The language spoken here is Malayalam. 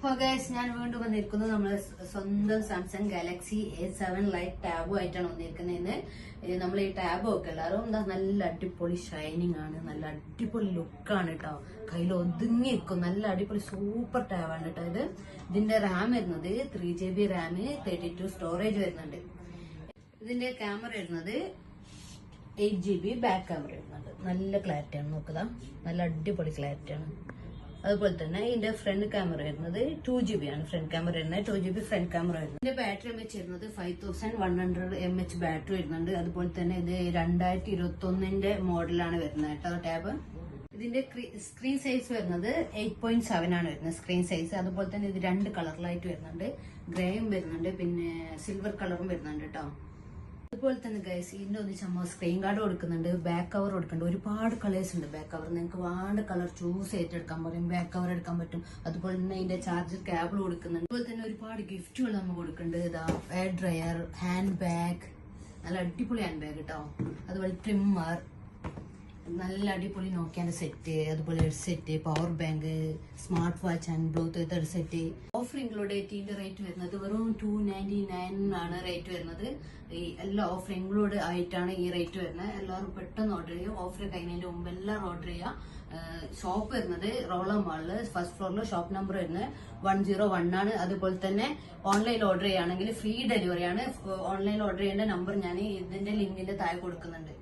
അപ്പോൾ ഗൈസ് ഞാൻ വീണ്ടും വന്നിരിക്കുന്നത് നമ്മളെ സ്വന്തം സാംസങ് ഗാലക്സി A7 ലൈറ്റ് ടാബുമായിട്ടാണ് വന്നിരിക്കുന്നത്. നമ്മൾ ഈ ടാബ് ഒക്കെ എല്ലാവരും നല്ല അടിപൊളി ഷൈനിങ് ആണ്, നല്ല അടിപൊളി ലുക്കാണ് കേട്ടോ. കയ്യിൽ ഒതുങ്ങി നിൽക്കും, നല്ല അടിപൊളി സൂപ്പർ ടാബാണ് കേട്ടോ. ഇതിന്റെ റാം വരുന്നത് 3GB റാം, 32 സ്റ്റോറേജ് വരുന്നുണ്ട്. ഇതിന്റെ ക്യാമറ വരുന്നത് 8GB ബാക്ക് ക്യാമറ വരുന്നുണ്ട്. നല്ല ക്ലാരിറ്റിയാണ്, നോക്കുക, നല്ല അടിപൊളി ക്ലാരിറ്റിയാണ്. അതുപോലെ തന്നെ ഇതിന്റെ ഫ്രണ്ട് ക്യാമറ വരുന്നത് 2GB ആണ്. ഫ്രണ്ട് ക്യാമറ വരുന്നത് 2GB ഫ്രണ്ട് ക്യാമറ വരുന്നത്. ഇതിന്റെ ബാറ്ററി എംഎച്ച് വരുന്നത് 5100 mAh ബാറ്ററി വരുന്നുണ്ട്. അതുപോലെ തന്നെ ഇത് 2021 മോഡലാണ് വരുന്നത് കേട്ടോ ടാബ്. ഇതിന്റെ സ്ക്രീൻ സൈസ് വരുന്നത് 8.7 ആണ് വരുന്നത് സ്ക്രീൻ സൈസ്. അതുപോലെ തന്നെ ഇത് 2 കളറിലായിട്ട് വരുന്നുണ്ട്, ഗ്രേയും വരുന്നുണ്ട്, പിന്നെ സിൽവർ കളറും വരുന്നുണ്ട് കേട്ടോ. അതുപോലെ തന്നെ ഗൈസ് ഇതിന്റെ ഒന്നിച്ച് സ്ക്രീൻ ഗാർഡ് കൊടുക്കുന്നുണ്ട്, ബാക്ക് കവർ കൊടുക്കുന്നുണ്ട്. ഒരുപാട് കളേഴ്സ് ഉണ്ട് ബാക്ക് കവർ. നിങ്ങൾക്ക് വേണ്ട കളർ ചൂസ് ചെയ്തിട്ട് എടുക്കാൻ പറയും, ബാക്ക് കവർ എടുക്കാൻ പറ്റും. അതുപോലെ തന്നെ ഇതിന്റെ ചാർജർ കേബിൾ കൊടുക്കുന്നുണ്ട്. അതുപോലെ തന്നെ ഒരുപാട് ഗിഫ്റ്റുകൾ നമ്മൾ കൊടുക്കുന്നുണ്ട്. ഇതാ എയർ ഡ്രയർ, ഹാൻഡ് ബാഗ്, നല്ല അടിപൊളി ഹാൻഡ് ബാഗ് കേട്ടോ. അതുപോലെ ട്രിമ്മർ, നല്ല അടിപൊളി നോക്കിയാന്റെ സെറ്റ്, അതുപോലെ headset, power bank, smart watch and Bluetooth headset. Offer include ഇതിന്റെ റേറ്റ് വരുന്നത് വെറും 299 ആണ് റേറ്റ് വരുന്നത്. ഈ എല്ലാ ഓഫർ ഇൻക്ലൂഡ് ആയിട്ടാണ് ഈ റേറ്റ് വരുന്നത്. എല്ലാവരും പെട്ടെന്ന് ഓർഡർ ചെയ്യുക, ഓഫർ കഴിഞ്ഞതിന്റെ മുമ്പ് എല്ലാവരും ഓർഡർ ചെയ്യുക. ഷോപ്പ് വരുന്നത് റോളർ മാളില് ഫസ്റ്റ് ഫ്ലോറിൽ, ഷോപ്പ് നമ്പർ വരുന്നത് 101 ആണ്. അതുപോലെ തന്നെ ഓൺലൈൻ ഓർഡർ ചെയ്യുകയാണെങ്കിൽ ഫ്രീ ഡെലിവറി ആണ്. ഓൺലൈൻ ഓർഡർ ചെയ്യേണ്ട നമ്പർ ഞാൻ ഇതിന്റെ ലിങ്കിന്റെ താഴെ കൊടുക്കുന്നുണ്ട്.